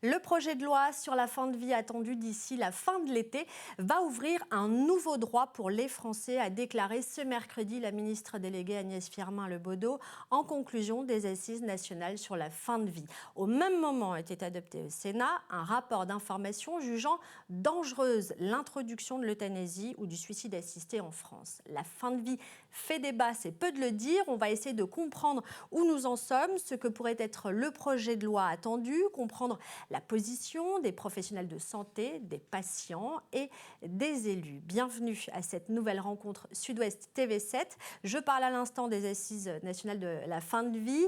Le projet de loi sur la fin de vie attendu d'ici la fin de l'été va ouvrir un nouveau droit pour les Français, a déclaré ce mercredi la ministre déléguée Agnès Firmin-Le en conclusion des Assises nationales sur la fin de vie. Au même moment était adopté au Sénat un rapport d'information jugeant dangereuse l'introduction de l'euthanasie ou du suicide assisté en France. La fin de vie fait débat, c'est peu de le dire. On va essayer de comprendre où nous en sommes, ce que pourrait être le projet de loi attendu, comprendre la position des professionnels de santé, des patients et des élus. Bienvenue à cette nouvelle rencontre Sud-Ouest TV7. Je parle à l'instant des Assises nationales de la fin de vie.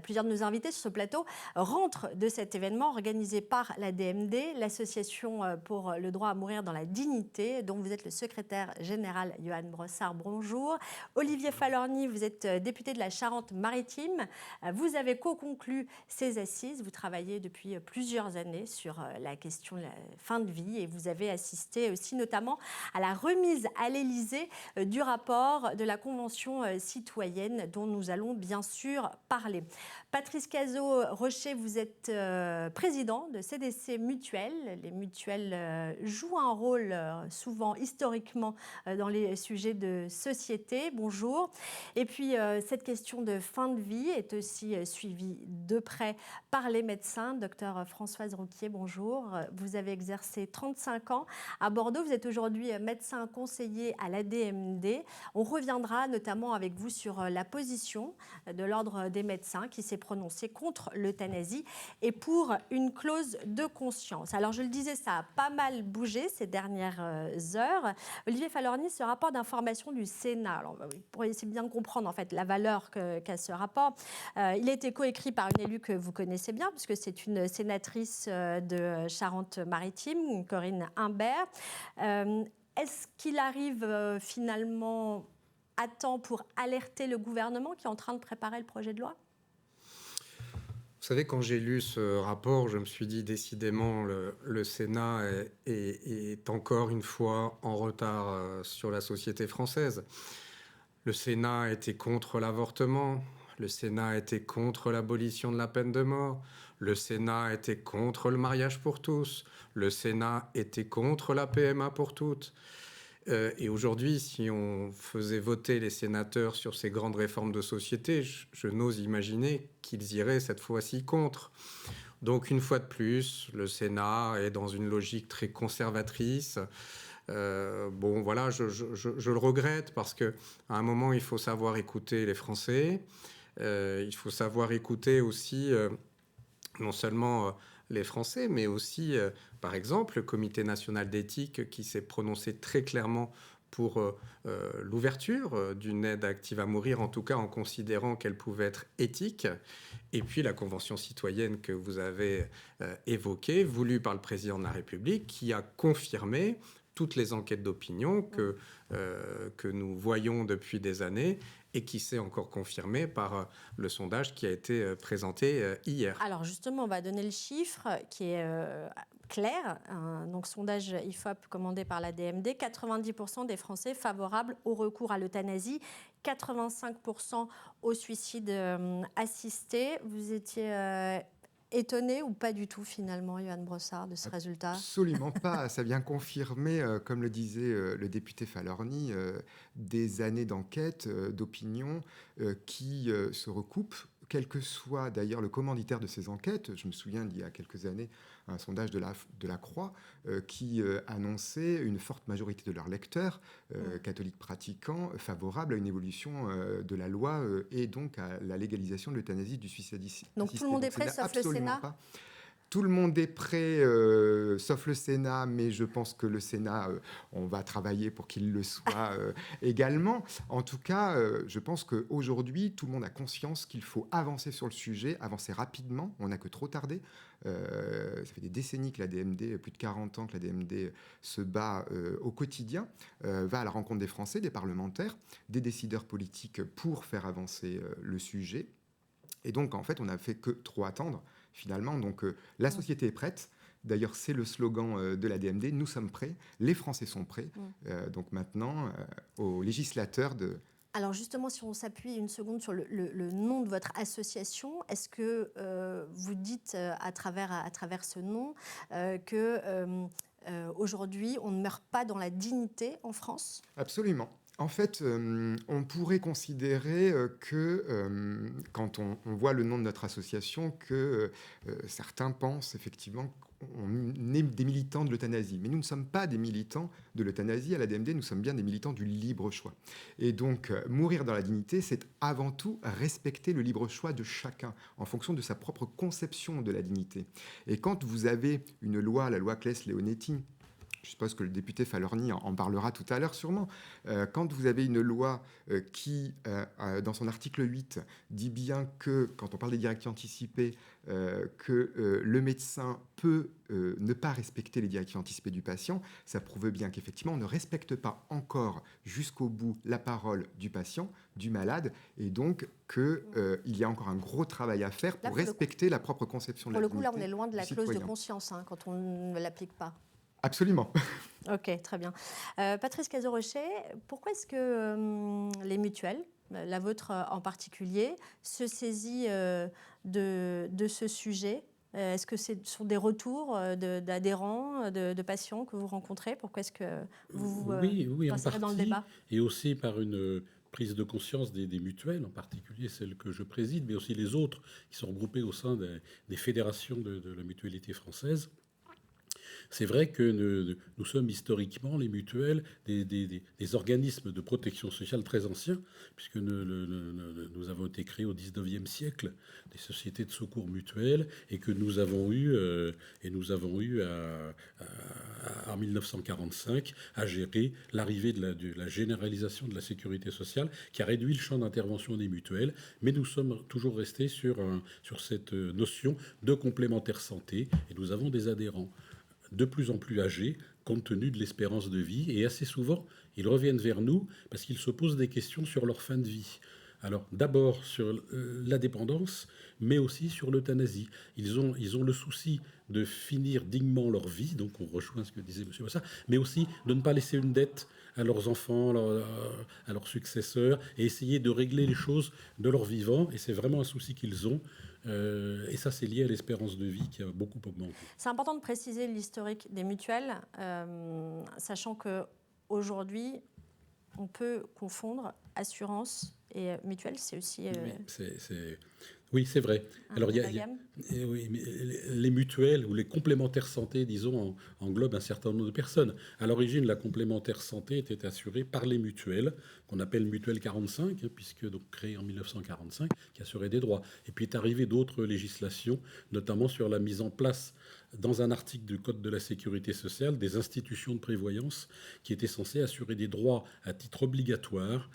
Plusieurs de nos invités sur ce plateau rentrent de cet événement organisé par la DMD, l'Association pour le droit à mourir dans la dignité, dont vous êtes le secrétaire général, Johan Brossard. Bonjour. Olivier Falorni, vous êtes député de la Charente-Maritime. Vous avez co-conclu ces assises. Vous travaillez depuis plusieurs années sur la question de la fin de vie et vous avez assisté aussi notamment à la remise à l'Élysée du rapport de la Convention citoyenne dont nous allons bien sûr parler. Patrice Cazaux-Rocher, vous êtes président de CDC Mutuelles. Les mutuelles jouent un rôle souvent historiquement dans les sujets de société. Bonjour. Et puis cette question de fin de vie est aussi suivie de près par les médecins. Docteur Françoise Rouquier, bonjour. Vous avez exercé 35 ans à Bordeaux. Vous êtes aujourd'hui médecin conseiller à l'ADMD. On reviendra notamment avec vous sur la position de l'Ordre des médecins qui s'est prononcé contre l'euthanasie et pour une clause de conscience. Alors je le disais, ça a pas mal bougé ces dernières heures. Olivier Falorni, ce rapport d'information du Sénat, alors, pour essayer de bien comprendre en fait la valeur qu'a ce rapport, il a été coécrit par une élue que vous connaissez bien, puisque c'est une sénatrice de Charente-Maritime, Corinne Imbert. Est-ce qu'il arrive finalement à temps pour alerter le gouvernement qui est en train de préparer le projet de loi ? Vous savez, quand j'ai lu ce rapport, je me suis dit décidément le Sénat est encore une fois en retard sur la société française. Le Sénat était contre l'avortement, le Sénat était contre l'abolition de la peine de mort, le Sénat était contre le mariage pour tous, le Sénat était contre la PMA pour toutes. Et aujourd'hui, si on faisait voter les sénateurs sur ces grandes réformes de société, je n'ose imaginer qu'ils iraient cette fois-ci contre. Donc, une fois de plus, le Sénat est dans une logique très conservatrice. Bon, voilà, je le regrette parce qu'à un moment, il faut savoir écouter les Français. Il faut savoir écouter aussi non seulement les Français, mais aussi, par exemple, le Comité national d'éthique qui s'est prononcé très clairement pour l'ouverture d'une aide active à mourir, en tout cas en considérant qu'elle pouvait être éthique. Et puis la Convention citoyenne que vous avez évoquée, voulue par le président de la République, qui a confirmé toutes les enquêtes d'opinion que nous voyons depuis des années et qui s'est encore confirmé par le sondage qui a été présenté hier. Alors justement, on va donner le chiffre qui est clair. Donc sondage IFOP commandé par la DMD, 90% des Français favorables au recours à l'euthanasie, 85% au suicide assisté. Vous étiez étonné ou pas du tout finalement, Johan Brossard, de ce résultat ? Absolument pas. Ça vient confirmer, comme le disait le député Falorni, des années d'enquête, d'opinion qui se recoupent, quel que soit d'ailleurs le commanditaire de ces enquêtes. Je me souviens d'il y a quelques années, un sondage de la Croix qui annonçait une forte majorité de leurs lecteurs, catholiques pratiquants, favorables à une évolution de la loi et donc à la légalisation de l'euthanasie, du suicide assisté. Donc tout le monde est prêt, sauf le Sénat ? Pas. Tout le monde est prêt, sauf le Sénat, mais je pense que le Sénat, on va travailler pour qu'il le soit également. En tout cas, je pense qu'aujourd'hui, tout le monde a conscience qu'il faut avancer sur le sujet, avancer rapidement. On n'a que trop tardé. Ça fait des décennies que la DMD, plus de 40 ans que la DMD se bat au quotidien, va à la rencontre des Français, des parlementaires, des décideurs politiques pour faire avancer le sujet. Et donc, en fait, on n'a fait que trop attendre, finalement. Donc, la société est prête. D'ailleurs, c'est le slogan de la DMD. Nous sommes prêts. Les Français sont prêts. Donc, maintenant, aux législateurs de Alors justement, si on s'appuie une seconde sur le nom de votre association, est-ce que vous dites à travers ce nom que aujourd'hui, on ne meurt pas dans la dignité en France ? Absolument. En fait, on pourrait considérer que, quand on voit le nom de notre association, que certains pensent effectivement qu'on est des militants de l'euthanasie. Mais nous ne sommes pas des militants de l'euthanasie. À la DMD, nous sommes bien des militants du libre choix. Et donc, mourir dans la dignité, c'est avant tout respecter le libre choix de chacun en fonction de sa propre conception de la dignité. Et quand vous avez une loi, la loi Claes-Leonetti, je suppose que le député Falorni en parlera tout à l'heure sûrement. Quand vous avez une loi qui, dans son article 8, dit bien que, quand on parle des directives anticipées, que le médecin peut ne pas respecter les directives anticipées du patient, ça prouve bien qu'effectivement, on ne respecte pas encore jusqu'au bout la parole du patient, du malade, et donc qu'il y a encore un gros travail à faire pour respecter la propre conception de la dignité. Pour le coup, là, on est loin de la clause de conscience quand on ne l'applique pas. Absolument. Ok, très bien. Patrice Cazorochet, pourquoi est-ce que les mutuelles, la vôtre en particulier, se saisit de ce sujet ? Est-ce que ce sont des retours d'adhérents, de patients que vous rencontrez ? Pourquoi est-ce que vous insérez dans le débat ? Et aussi par une prise de conscience des mutuelles, en particulier celles que je préside, mais aussi les autres qui sont regroupées au sein des fédérations de la mutualité française. C'est vrai que nous sommes historiquement, les mutuelles, des organismes de protection sociale très anciens, puisque nous avons été créés au XIXe siècle, des sociétés de secours mutuels, et que nous avons eu en 1945 à gérer l'arrivée de la généralisation de la sécurité sociale, qui a réduit le champ d'intervention des mutuelles, mais nous sommes toujours restés sur cette notion de complémentaire santé, et nous avons des adhérents de plus en plus âgés, compte tenu de l'espérance de vie. Et assez souvent, ils reviennent vers nous parce qu'ils se posent des questions sur leur fin de vie. Alors, d'abord sur la dépendance, mais aussi sur l'euthanasie. Ils ont le souci de finir dignement leur vie, donc on rejoint ce que disait M. Bossard, mais aussi de ne pas laisser une dette à leurs enfants, à leurs successeurs, et essayer de régler les choses de leur vivant. Et c'est vraiment un souci qu'ils ont. Et ça, c'est lié à l'espérance de vie qui a beaucoup augmenté. C'est important de préciser l'historique des mutuelles, sachant qu'aujourd'hui, on peut confondre assurance et mutuelle. C'est aussi... Oui, c'est vrai. Alors, oui, mais les mutuelles ou les complémentaires santé, disons, englobent un certain nombre de personnes. À l'origine, la complémentaire santé était assurée par les mutuelles, qu'on appelle mutuelle 45, puisque donc créée en 1945, qui assurait des droits. Et puis est arrivé d'autres législations, notamment sur la mise en place, dans un article du Code de la sécurité sociale, des institutions de prévoyance qui étaient censées assurer des droits à titre obligatoire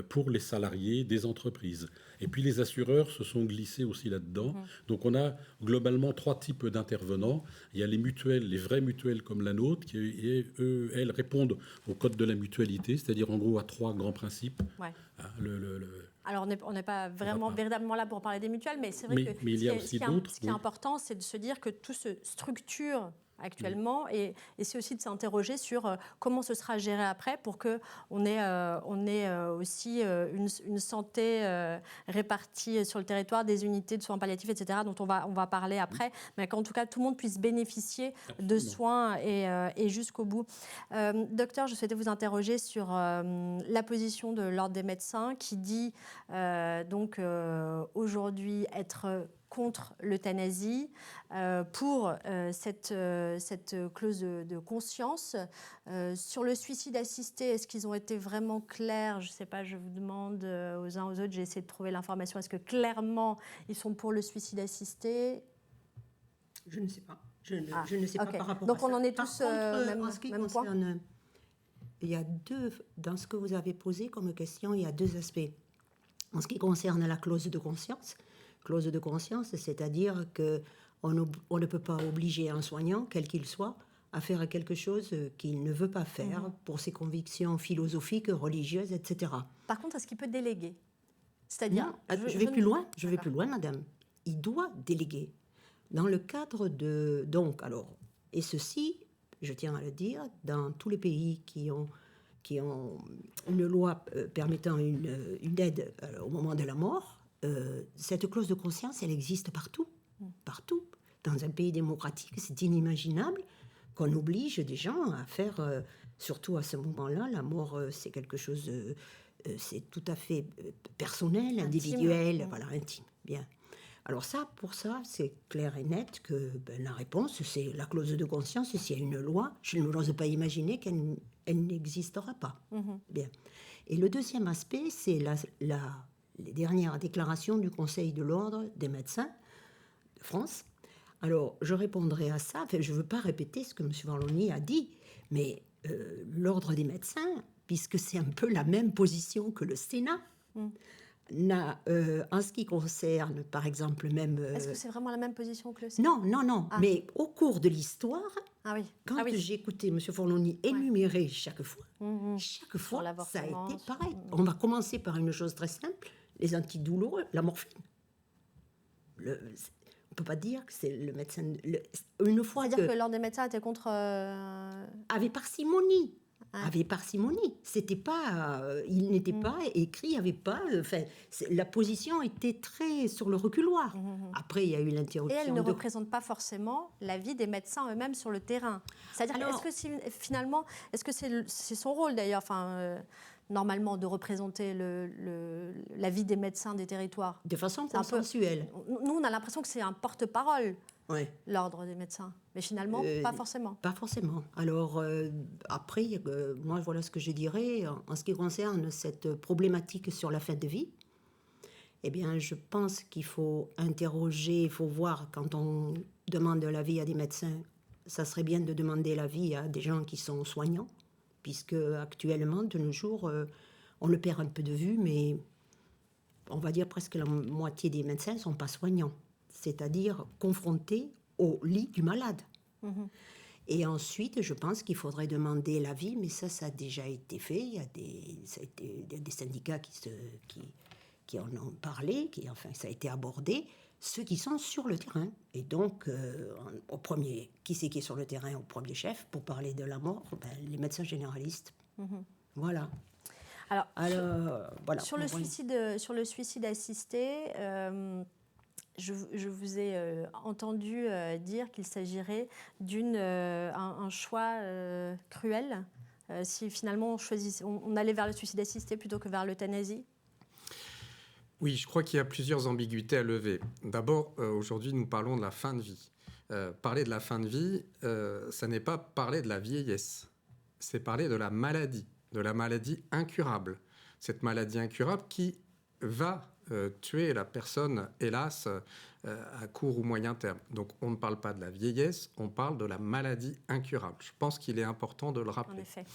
pour les salariés des entreprises. Et puis les assureurs se sont glissés aussi là-dedans. Donc on a globalement 3 types d'intervenants. Il y a les mutuelles, les vraies mutuelles comme la nôtre, qui elles répondent au code de la mutualité, c'est-à-dire en gros à 3 grands principes. Ouais. Alors on n'est pas véritablement là pour parler des mutuelles, mais c'est vrai que ce qui est important, c'est de se dire que tout se structure actuellement, et c'est aussi de s'interroger sur comment ce sera géré après pour qu'on ait aussi une santé répartie sur le territoire, des unités de soins palliatifs, etc., dont on va parler après, mais qu'en tout cas tout le monde puisse bénéficier de soins et jusqu'au bout. Docteur, je souhaitais vous interroger sur la position de l'Ordre des médecins qui dit donc aujourd'hui être contre l'euthanasie, pour cette clause de conscience. Sur le suicide assisté, est-ce qu'ils ont été vraiment clairs ? Je ne sais pas, je vous demande aux uns aux autres, j'ai essayé de trouver l'information. Est-ce que clairement, ils sont pour le suicide assisté ? Je ne sais pas. Je ne sais pas par rapport donc à ça. Donc on en est tous en ce qui même concerne, point. Il y a dans ce que vous avez posé comme question, il y a 2 aspects. En ce qui concerne la clause de conscience, c'est-à-dire qu'on ne peut pas obliger un soignant, quel qu'il soit, à faire quelque chose qu'il ne veut pas faire pour ses convictions philosophiques, religieuses, etc. Par contre, est-ce qu'il peut déléguer ? C'est-à-dire... Je vais plus loin, madame. Il doit déléguer. Dans le cadre de... Donc, alors, et ceci, je tiens à le dire, dans tous les pays qui ont qui ont une loi permettant une aide au moment de la mort, cette clause de conscience, elle existe partout. Partout. Dans un pays démocratique, c'est inimaginable qu'on oblige des gens à faire, surtout à ce moment-là, la mort, c'est quelque chose, c'est tout à fait personnel, individuel, voilà, intime. Bien. Alors pour ça, c'est clair et net que la réponse, c'est la clause de conscience. S'il y a une loi, je n'ose pas imaginer qu'elle n'existera pas. Bien. Et le deuxième aspect, c'est les dernières déclarations du Conseil de l'Ordre des médecins de France. Alors, je répondrai à ça. Enfin, je ne veux pas répéter ce que M. Varloni a dit, mais l'Ordre des médecins, puisque c'est un peu la même position que le Sénat, en ce qui concerne, par exemple, même... Est-ce que c'est vraiment la même position que le Sénat? Non. Ah. Mais au cours de l'histoire, quand oui. j'ai écouté M. Forloni énumérer chaque fois, ça a été pareil. On va commencer par une chose très simple, les antidouloureux, la morphine. On ne peut pas dire que c'est le médecin... une fois C'est-à-dire que l'Ordre des médecins était contre... Avec parcimonie. Avec parcimonie. C'était pas, il n'était pas écrit, il n'y avait pas... la position était très sur le reculoir. Après, il y a eu l'interruption. Et elle ne représente pas forcément l'avis des médecins eux-mêmes sur le terrain. C'est-à-dire, est-ce que c'est son rôle d'ailleurs, normalement, de représenter l'avis des médecins des territoires? De façon consensuelle. Nous, on a l'impression que c'est un porte-parole. Oui. L'ordre des médecins. Mais finalement, pas forcément. Pas forcément. Alors, après, moi, voilà ce que je dirais. En ce qui concerne cette problématique sur la fin de vie, eh bien, je pense qu'il faut interroger, il faut voir, quand on demande l'avis à des médecins, ça serait bien de demander l'avis à des gens qui sont soignants, puisque actuellement, de nos jours, on le perd un peu de vue, mais on va dire presque la moitié des médecins ne sont pas soignants. C'est-à-dire confrontés au lit du malade. Et ensuite, je pense qu'il faudrait demander l'avis, mais ça a déjà été fait. Il y a des syndicats qui en ont parlé, ça a été abordé, ceux qui sont sur le terrain. Et donc, au premier, qui c'est qui est sur le terrain au premier chef pour parler de la mort? Les médecins généralistes. Voilà. Alors voilà. Sur le suicide assisté... Je vous ai entendu dire qu'il s'agirait d'un choix cruel si finalement on allait vers le suicide assisté plutôt que vers l'euthanasie. Oui, je crois qu'il y a plusieurs ambiguïtés à lever. D'abord, aujourd'hui, nous parlons de la fin de vie. Parler de la fin de vie, ça n'est pas parler de la vieillesse, c'est parler de la maladie incurable. Cette maladie incurable qui va tuer la personne, hélas, à court ou moyen terme. Donc, on ne parle pas de la vieillesse, on parle de la maladie incurable. Je pense qu'il est important de le rappeler. En effet.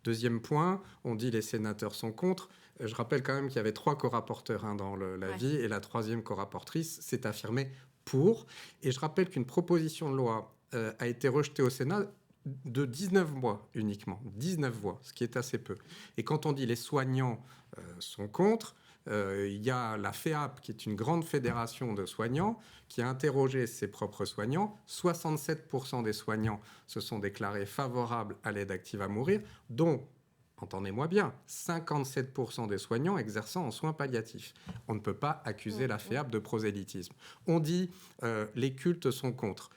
Deuxième point, on dit les sénateurs sont contre. Je rappelle quand même qu'il y avait 3 co-rapporteurs dans l'avis, et la 3e co-rapportrice s'est affirmée pour. Et je rappelle qu'une proposition de loi a été rejetée au Sénat de 19 voix uniquement. 19 voix, ce qui est assez peu. Et quand on dit les soignants sont contre... il y a la FEAP, qui est une grande fédération de soignants, qui a interrogé ses propres soignants. 67% des soignants se sont déclarés favorables à l'aide active à mourir, dont, entendez-moi bien, 57% des soignants exerçant en soins palliatifs. On ne peut pas accuser la FEAP de prosélytisme. On dit les cultes sont contre.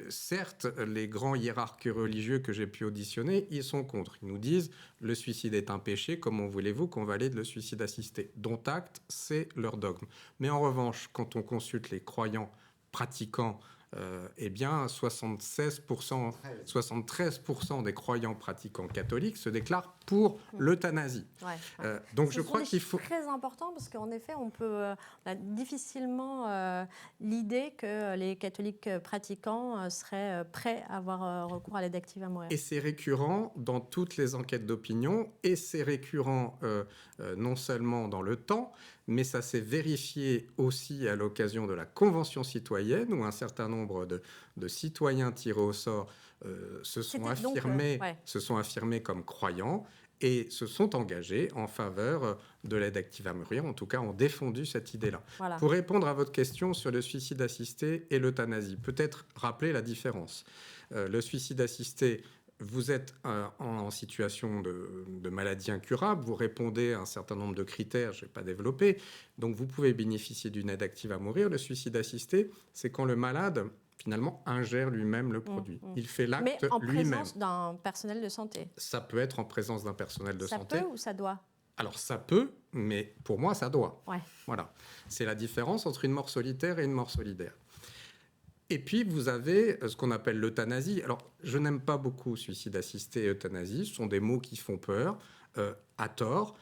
Certes, les grands hiérarques religieux que j'ai pu auditionner, ils sont contre. Ils nous disent le suicide est un péché, comment voulez-vous qu'on valide le suicide assisté? Dont acte, c'est leur dogme. Mais en revanche, quand on consulte les croyants pratiquants, eh bien 73% des croyants pratiquants catholiques se déclarent pour l'euthanasie. Donc je crois qu'il faut... C'est très important parce qu'en effet, on a difficilement l'idée que les catholiques pratiquants seraient prêts à avoir recours à l'aide active à mourir. Et c'est récurrent dans toutes les enquêtes d'opinion, et c'est récurrent non seulement dans le temps, mais ça s'est vérifié aussi à l'occasion de la Convention citoyenne, où un certain nombre de citoyens tirés au sort se sont affirmés comme croyants et se sont engagés en faveur de l'aide active à mourir, en tout cas ont défendu cette idée-là. Voilà. Pour répondre à votre question sur le suicide assisté et l'euthanasie, peut-être rappeler la différence. Le suicide assisté, vous êtes en situation de maladie incurable, vous répondez à un certain nombre de critères, je ne vais pas développer, donc vous pouvez bénéficier d'une aide active à mourir. Le suicide assisté, c'est quand le malade, finalement, ingère lui-même le produit. Il fait Mais l'acte en lui-même. présence d'un personnel de santé. Ça peut être en présence d'un personnel de santé. Ça peut ou ça doit? Alors ça peut, mais pour moi, ça doit. Ouais. Voilà. C'est la différence entre une mort solitaire et une mort solidaire. Et puis, vous avez ce qu'on appelle l'euthanasie. Alors, je n'aime pas beaucoup suicide assisté et euthanasie. Ce sont des mots qui font peur, à tort.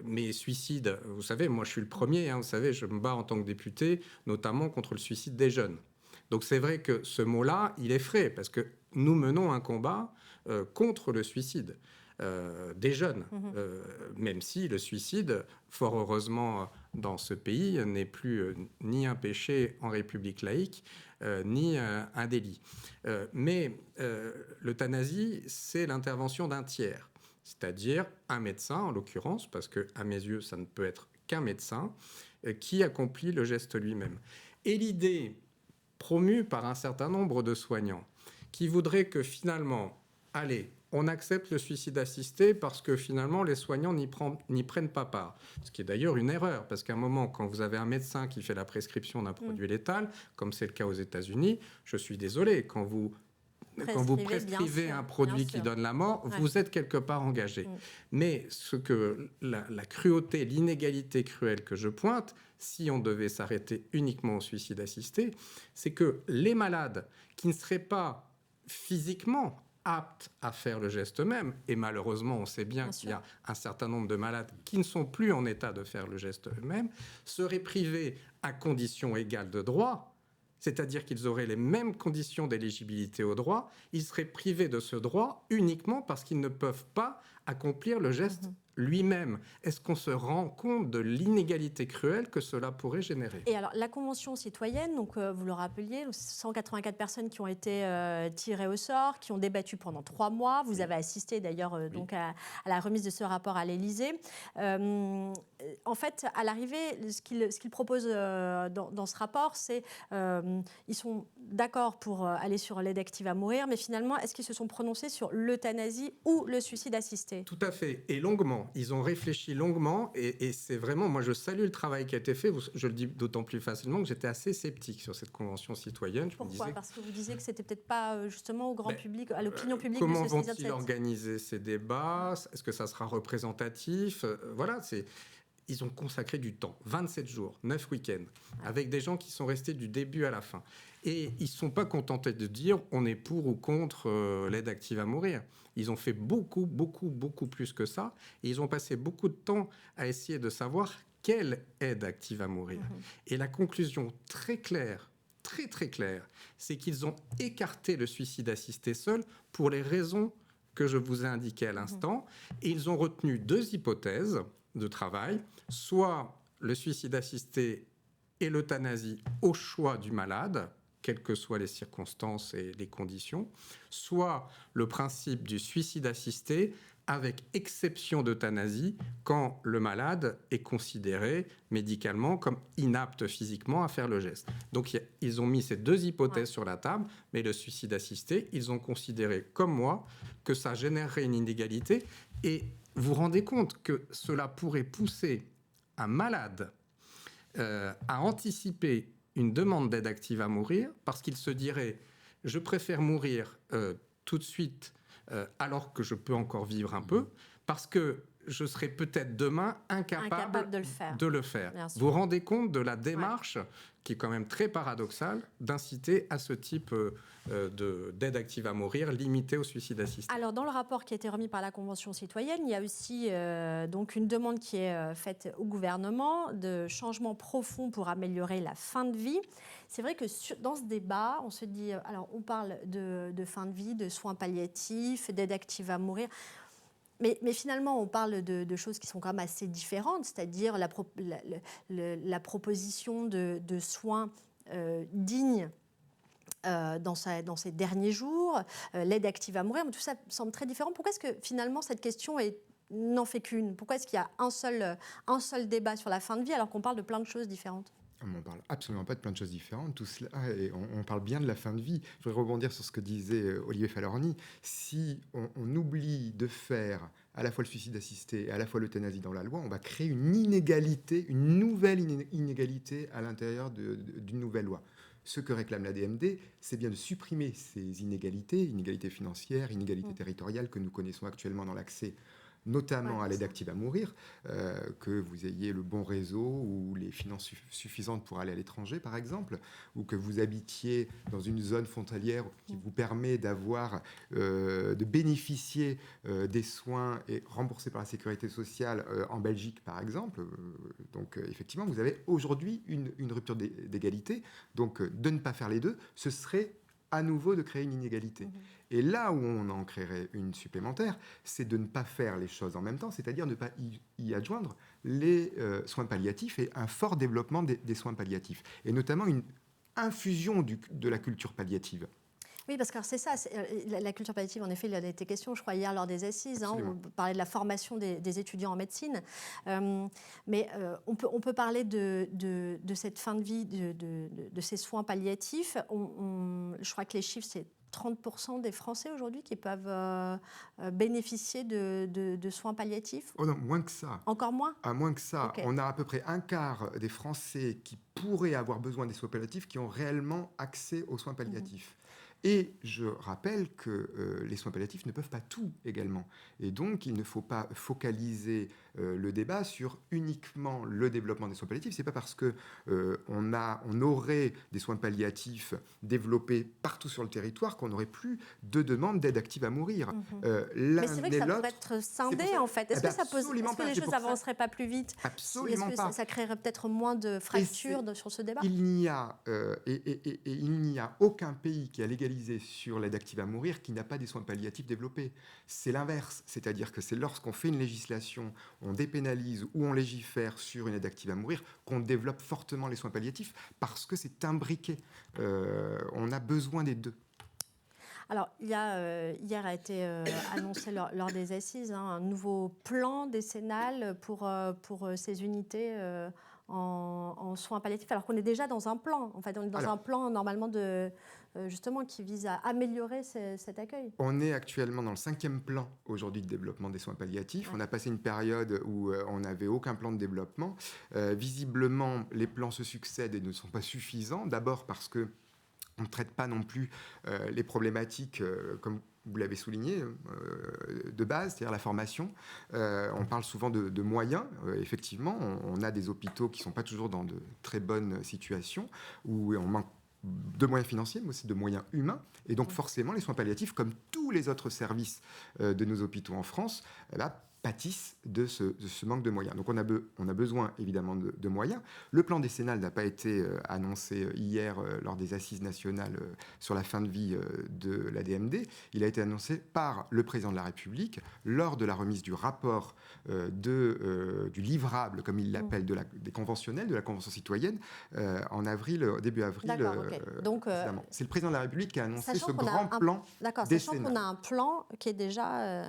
Mais suicide, vous savez, moi, je suis le premier. Hein, vous savez, je me bats en tant que député, notamment contre le suicide des jeunes. Donc, c'est vrai que ce mot-là, il effraie, parce que nous menons un combat contre le suicide des jeunes, même si le suicide, fort heureusement dans ce pays, n'est plus ni un péché en République laïque, ni un délit. Mais l'euthanasie, c'est l'intervention d'un tiers, c'est-à-dire un médecin en l'occurrence, parce qu'à mes yeux, ça ne peut être qu'un médecin, qui accomplit le geste lui-même. Et l'idée promue par un certain nombre de soignants, qui voudraient que finalement, allez, on accepte le suicide assisté parce que finalement, les soignants n'y prennent pas part. Ce qui est d'ailleurs une erreur, parce qu'à un moment, quand vous avez un médecin qui fait la prescription d'un produit létal, comme c'est le cas aux États-Unis, je suis désolé, quand vous prescrivez un produit qui donne la mort, vous êtes quelque part engagé. Mais ce que la cruauté, l'inégalité cruelle que je pointe, si on devait s'arrêter uniquement au suicide assisté, c'est que les malades qui ne seraient pas physiquement aptes à faire le geste eux-mêmes, et malheureusement on sait bien qu'il y a un certain nombre de malades qui ne sont plus en état de faire le geste eux-mêmes, seraient privés à conditions égales de droit, c'est-à-dire qu'ils auraient les mêmes conditions d'éligibilité au droit, ils seraient privés de ce droit uniquement parce qu'ils ne peuvent pas accomplir le geste lui-même. Est-ce qu'on se rend compte de l'inégalité cruelle que cela pourrait générer? Et alors, la Convention citoyenne, donc, vous le rappeliez, 184 personnes qui ont été tirées au sort, qui ont débattu pendant 3 mois. Vous avez assisté d'ailleurs donc à la remise de ce rapport à l'Élysée. En fait, à l'arrivée, ce qu'ils proposent dans ce rapport, c'est ils sont d'accord pour aller sur l'aide active à mourir, mais finalement, est-ce qu'ils se sont prononcés sur l'euthanasie ou le suicide assisté? Tout à fait, et longuement. Ils ont réfléchi longuement, et c'est vraiment, moi je salue le travail qui a été fait. Je le dis d'autant plus facilement que j'étais assez sceptique sur cette convention citoyenne. Pourquoi? Parce que vous disiez que c'était peut-être pas justement au grand public, à l'opinion publique. Comment vont-ils organiser ces débats? Est-ce que ça sera représentatif? Voilà, ils ont consacré du temps, 27 jours, 9 week-ends, avec des gens qui sont restés du début à la fin. Et ils ne sont pas contentés de dire on est pour ou contre l'aide active à mourir. Ils ont fait beaucoup plus que ça. Et ils ont passé beaucoup de temps à essayer de savoir quelle aide active à mourir. Et la conclusion très claire, très claire, c'est qu'ils ont écarté le suicide assisté seul pour les raisons que je vous ai indiquées à l'instant. Et ils ont retenu 2 hypothèses de travail, soit le suicide assisté et l'euthanasie au choix du malade, quelles que soient les circonstances et les conditions, soit le principe du suicide assisté avec exception d'euthanasie quand le malade est considéré médicalement comme inapte physiquement à faire le geste. Donc ils ont mis ces 2 hypothèses sur la table, mais le suicide assisté, ils ont considéré comme moi que ça générerait une inégalité, et vous vous rendez compte que cela pourrait pousser un malade à anticiper une demande d'aide active à mourir parce qu'il se dirait « je préfère mourir tout de suite alors que je peux encore vivre un peu parce que je serai peut-être demain incapable de le faire. » Vous vous rendez compte de la démarche qui est quand même très paradoxale d'inciter à ce type d'aide active à mourir limitée au suicide assisté. Alors, dans le rapport qui a été remis par la Convention citoyenne, il y a aussi donc une demande qui est faite au gouvernement de changements profonds pour améliorer la fin de vie. C'est vrai que dans ce débat, on se dit, alors on parle de fin de vie, de soins palliatifs, d'aide active à mourir. Mais finalement, on parle de choses qui sont quand même assez différentes, c'est-à-dire la proposition de soins dignes dans ses derniers jours, l'aide active à mourir, mais tout ça semble très différent. Pourquoi est-ce que finalement cette question n'en fait qu'une? Pourquoi est-ce qu'il y a un seul débat sur la fin de vie alors qu'on parle de plein de choses différentes? On ne parle absolument pas de plein de choses différentes. Tout cela, et on parle bien de la fin de vie. Je voudrais rebondir sur ce que disait Olivier Falorni. Si on oublie de faire à la fois le suicide assisté et à la fois l'euthanasie dans la loi, on va créer une inégalité, une nouvelle inégalité à l'intérieur d'une nouvelle loi. Ce que réclame la DMD, c'est bien de supprimer ces inégalités financières, inégalités territoriales que nous connaissons actuellement dans l'accès notamment à l'aide active à mourir, que vous ayez le bon réseau ou les finances suffisantes pour aller à l'étranger, par exemple, ou que vous habitiez dans une zone frontalière qui vous permet de bénéficier des soins et remboursés par la sécurité sociale en Belgique, par exemple. Donc, effectivement, vous avez aujourd'hui une rupture d'égalité. Donc, de ne pas faire les deux, ce serait à nouveau de créer une inégalité. Et là où on en créerait une supplémentaire, c'est de ne pas faire les choses en même temps, c'est-à-dire ne pas y adjoindre les soins palliatifs et un fort développement des soins palliatifs, et notamment une infusion de la culture palliative. Oui, parce que c'est ça, la culture palliative, en effet, il y a été question, je crois, hier lors des assises, on parlait de la formation des étudiants en médecine, mais on peut parler de cette fin de vie, de ces soins palliatifs. Je crois que les chiffres, c'est 30% des Français aujourd'hui qui peuvent bénéficier de soins palliatifs. Oh non, moins que ça. Encore moins ? Moins que ça. Okay. On a à peu près un quart des Français qui pourraient avoir besoin des soins palliatifs qui ont réellement accès aux soins palliatifs. Et je rappelle que les soins palliatifs ne peuvent pas tout également. Et donc, il ne faut pas focaliser le débat sur uniquement le développement des soins palliatifs. Ce n'est pas parce qu'on aurait des soins palliatifs développés partout sur le territoire qu'on n'aurait plus de demande d'aide active à mourir. Mais c'est vrai que ça pourrait être scindé, en fait. Est-ce que les choses n'avanceraient pas plus vite ? Absolument pas. Est-ce que ça créerait peut-être moins de fractures sur ce débat ? Il n'y a aucun pays qui a légalisé sur l'aide active à mourir qui n'a pas des soins palliatifs développés. C'est l'inverse, c'est-à-dire que c'est lorsqu'on fait une législation, on dépénalise ou on légifère sur une aide active à mourir qu'on développe fortement les soins palliatifs parce que c'est imbriqué. On a besoin des deux. Alors, hier a été annoncé lors des assises un nouveau plan décennal pour ces unités en soins palliatifs, alors qu'on est déjà dans un plan. En fait, on est dans un plan normalement justement qui vise à améliorer cet accueil. On est actuellement dans le 5e plan aujourd'hui de développement des soins palliatifs. Ouais. On a passé une période où on n'avait aucun plan de développement. Visiblement, les plans se succèdent et ne sont pas suffisants. D'abord parce que on ne traite pas non plus les problématiques comme vous l'avez souligné, de base, c'est-à-dire la formation. On parle souvent de moyens. Effectivement, on a des hôpitaux qui ne sont pas toujours dans de très bonnes situations, où on manque de moyens financiers, mais aussi de moyens humains. Et donc forcément, les soins palliatifs, comme tous les autres services de nos hôpitaux en France, pâtissent de ce manque de moyens. Donc on a besoin évidemment de moyens. Le plan décennal n'a pas été annoncé hier lors des assises nationales sur la fin de vie de la DMD. Il a été annoncé par le président de la République lors de la remise du rapport du livrable, comme il l'appelle, des conventionnels, de la Convention citoyenne, en avril, début avril. D'accord, ok. Donc, c'est le président de la République qui a annoncé ce grand plan décennal. D'accord, sachant qu'on a un plan qui est déjà...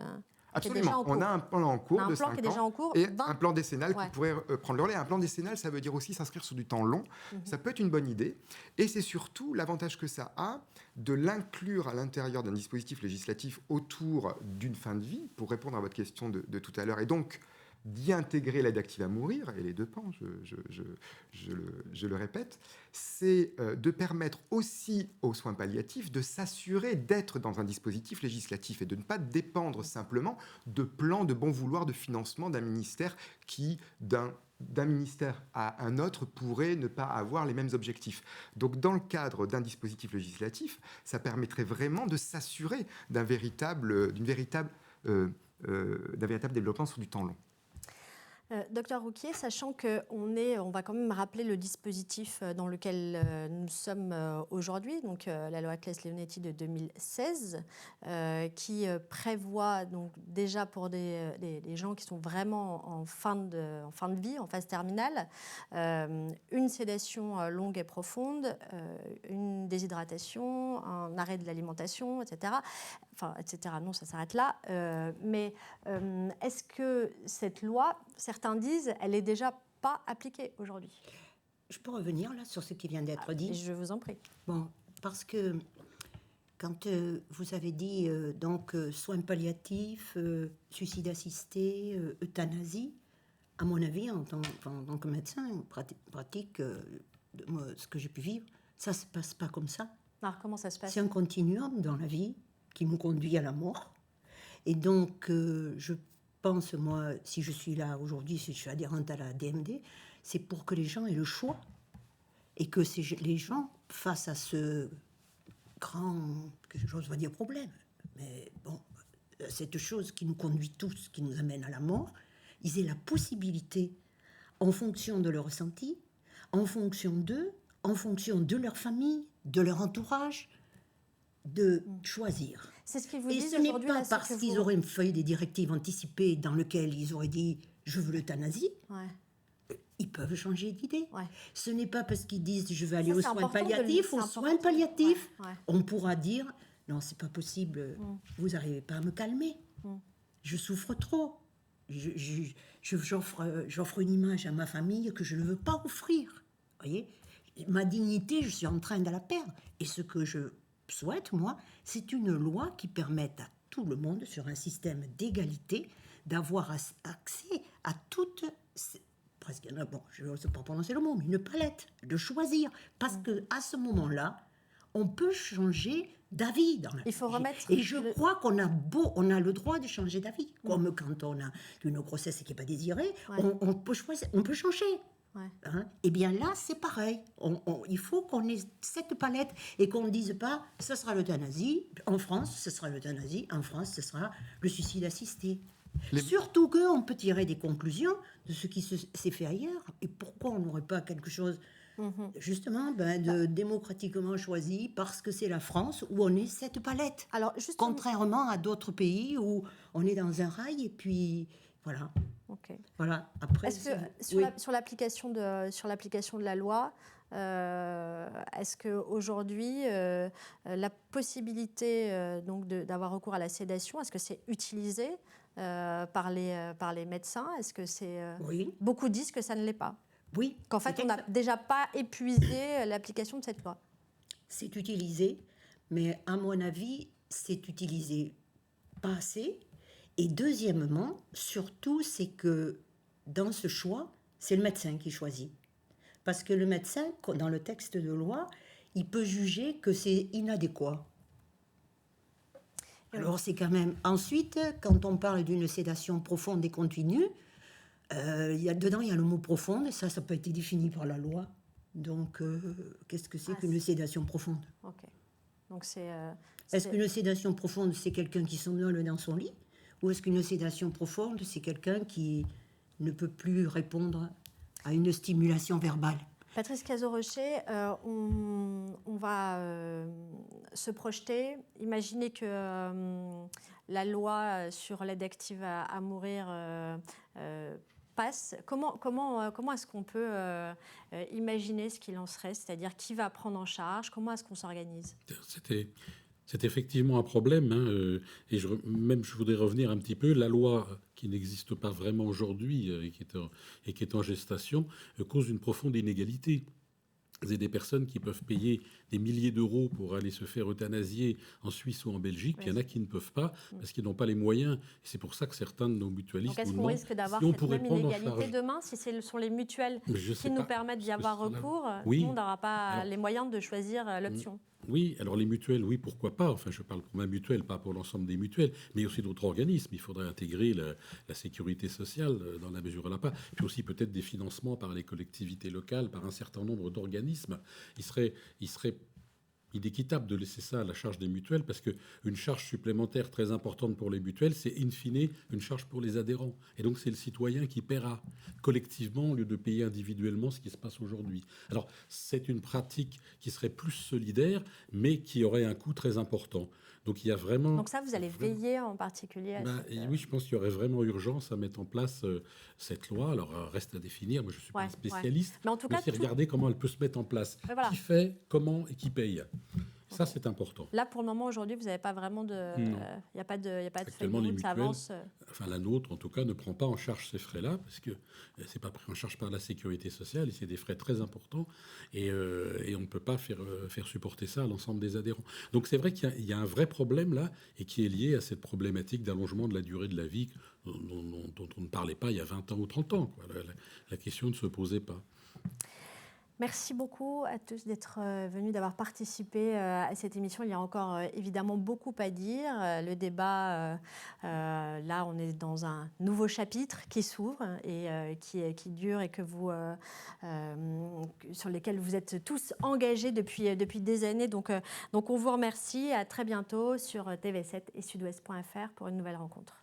Absolument, on a un plan en cours de 5 ans et 20... un plan décennal qui pourrait prendre le relais. Un plan décennal, ça veut dire aussi s'inscrire sur du temps long. Ça peut être une bonne idée. Et c'est surtout l'avantage que ça a de l'inclure à l'intérieur d'un dispositif législatif autour d'une fin de vie, pour répondre à votre question de tout à l'heure. Et donc, d'y intégrer l'aide active à mourir, et les deux pans, je le répète, c'est de permettre aussi aux soins palliatifs de s'assurer d'être dans un dispositif législatif et de ne pas dépendre simplement de plans de bon vouloir de financement d'un ministère qui, d'un ministère à un autre, pourrait ne pas avoir les mêmes objectifs. Donc, dans le cadre d'un dispositif législatif, ça permettrait vraiment de s'assurer d'un véritable développement sur du temps long. Docteur Rouquier, sachant on va quand même rappeler le dispositif dans lequel nous sommes aujourd'hui, donc la loi Claes-Leonetti de 2016, qui prévoit donc déjà pour des gens qui sont vraiment en fin de vie, en phase terminale, une sédation longue et profonde, une déshydratation, un arrêt de l'alimentation, etc. Enfin, etc. Non, ça s'arrête là. Mais est-ce que cette loi, certains disent, elle n'est déjà pas appliquée aujourd'hui ? je peux revenir là sur ce qui vient d'être Et dit. je vous en prie. Bon, parce que quand vous avez dit soins palliatifs, suicide assisté, euthanasie, à mon avis, en tant que médecin pratique, moi, ce que j'ai pu vivre, ça ne se passe pas comme ça. Alors, comment ça se passe? C'est un continuum dans la vie qui nous conduit à la mort. Et donc, je pense, moi, si je suis là aujourd'hui, si je suis adhérente à la DMD, c'est pour que les gens aient le choix. Et que les gens, face à ce grand, que j'ose pas dire problème, mais bon, cette chose qui nous conduit tous, qui nous amène à la mort, ils aient la possibilité, en fonction de leur ressenti, en fonction d'eux, en fonction de leur famille, de leur entourage, de choisir. C'est ce qu'ils vous Et disent ce n'est aujourd'hui. pas là, ce parce que qu'ils vous- auraient fait des directives anticipées dans lesquelles ils auraient dit « je veux l'euthanasie », Ouais. ils peuvent changer d'idée. Ouais. Ce n'est pas parce qu'ils disent je vais aller Ça, aux c'est soins important de le- palliatifs, c'est aux important soins de- palliatifs, Ouais, ouais. on pourra dire non, c'est pas possible, vous n'arrivez pas à me calmer, je souffre trop, j'offre une image à ma famille que je ne veux pas offrir. Voyez, ma dignité, je suis en train de la perdre. Et ce que je souhaite, moi, c'est une loi qui permette à tout le monde, sur un système d'égalité, d'avoir accès à toutes presque, bon, je ne sais pas prononcer le mot, mais une palette, de choisir. Parce que à ce moment-là, on peut changer d'avis dans la Il faut vie. remettre Et je crois qu'on a le droit de changer d'avis. Comme quand on a une grossesse qui n'est pas désirée, Ouais. on peut choisir, on peut changer. Ouais. Hein? Eh bien là, c'est pareil. Il faut qu'on ait cette palette et qu'on ne dise pas ce sera l'euthanasie. En France, ce sera l'euthanasie. En France, ce sera le suicide assisté. Surtout qu'on peut tirer des conclusions de ce qui s'est fait ailleurs. Et pourquoi on n'aurait pas quelque chose, justement, de démocratiquement choisi, parce que c'est la France où on est cette palette. Alors, justement- Contrairement à d'autres pays où on est dans un rail et puis voilà. Ok. Voilà. Après, Est-ce que oui. sur l'application de la loi, est-ce qu'aujourd'hui, la possibilité donc d'avoir recours à la sédation, est-ce que c'est utilisé par les médecins? Est-ce que c'est Oui. Beaucoup disent que ça ne l'est pas, Oui. qu'en fait C'est on n'a déjà pas épuisé l'application de cette loi. C'est utilisé, mais à mon avis, c'est utilisé pas assez. Et deuxièmement, surtout, c'est que dans ce choix, c'est le médecin qui choisit. Parce que le médecin, dans le texte de loi, il peut juger que c'est inadéquat. Alors c'est quand même... Ensuite, quand on parle d'une sédation profonde et continue, dedans, il y a le mot profonde, et ça peut être défini par la loi. Donc, qu'est-ce que c'est qu'une sédation profonde? Ok. Donc c'est. Est-ce qu'une sédation profonde, c'est quelqu'un qui somnole dans son lit? Ou est-ce qu'une sédation profonde, c'est quelqu'un qui ne peut plus répondre à une stimulation verbale? Patrice Cazot-Rocher, on va se projeter. Imaginez que la loi sur l'aide active à mourir passe. Comment est-ce qu'on peut imaginer ce qu'il en serait? C'est-à-dire qui va prendre en charge? Comment est-ce qu'on s'organise? C'est effectivement un problème, hein, et je voudrais revenir un petit peu. La loi qui n'existe pas vraiment aujourd'hui et qui est en gestation cause une profonde inégalité. Vous avez des personnes qui peuvent payer des milliers d'euros pour aller se faire euthanasier en Suisse ou en Belgique, puis il y en a qui ne peuvent pas parce qu'ils n'ont pas les moyens. Et c'est pour ça que certains de nos mutualistes Donc est-ce nous qu'on demandent risque d'avoir si on cette pourrait même prendre en inégalité charge. demain? Si ce sont les mutuelles Je sais qui nous pas, permettent d'y parce que avoir c'est là- recours, Oui. tout le monde n'aura pas Alors- les moyens de choisir l'option. Oui, alors les mutuelles, oui, pourquoi pas. Enfin, je parle pour ma mutuelle, pas pour l'ensemble des mutuelles, mais aussi d'autres organismes. Il faudrait intégrer la sécurité sociale dans la mesure où elle n'a pas. Puis aussi peut-être des financements par les collectivités locales, par un certain nombre d'organismes. Il serait inéquitable de laisser ça à la charge des mutuelles parce qu'une charge supplémentaire très importante pour les mutuelles, c'est in fine une charge pour les adhérents. Et donc c'est le citoyen qui paiera collectivement au lieu de payer individuellement ce qui se passe aujourd'hui. Alors c'est une pratique qui serait plus solidaire mais qui aurait un coût très important. Donc il y a vraiment... Donc ça, vous allez veiller en particulier à cette, Oui, je pense qu'il y aurait vraiment urgence à mettre en place cette loi. Alors reste à définir, moi je ne suis pas Ouais, un spécialiste. ouais. Mais en tout cas, aussi regarder comment elle peut se mettre en place. Ouais, voilà. Qui fait, comment et qui paye. Ça, c'est important. Là, pour le moment, aujourd'hui, vous n'avez pas vraiment de... Il n'y a pas de feuille de Actuellement, les route, ça mutuelles, avance. enfin la nôtre en tout cas, ne prend pas en charge ces frais-là, parce que c'est pas pris en charge par la sécurité sociale, et c'est des frais très importants, et on ne peut pas faire supporter ça à l'ensemble des adhérents. Donc c'est vrai qu'il y a un vrai problème là, et qui est lié à cette problématique d'allongement de la durée de la vie dont on ne parlait pas il y a 20 ans ou 30 ans. Quoi. La question ne se posait pas. Merci beaucoup à tous d'être venus, d'avoir participé à cette émission. Il y a encore évidemment beaucoup à dire. Le débat, là, on est dans un nouveau chapitre qui s'ouvre et qui dure et sur lesquels vous êtes tous engagés depuis des années. Donc, on vous remercie. À très bientôt sur TV7 et sudouest.fr pour une nouvelle rencontre.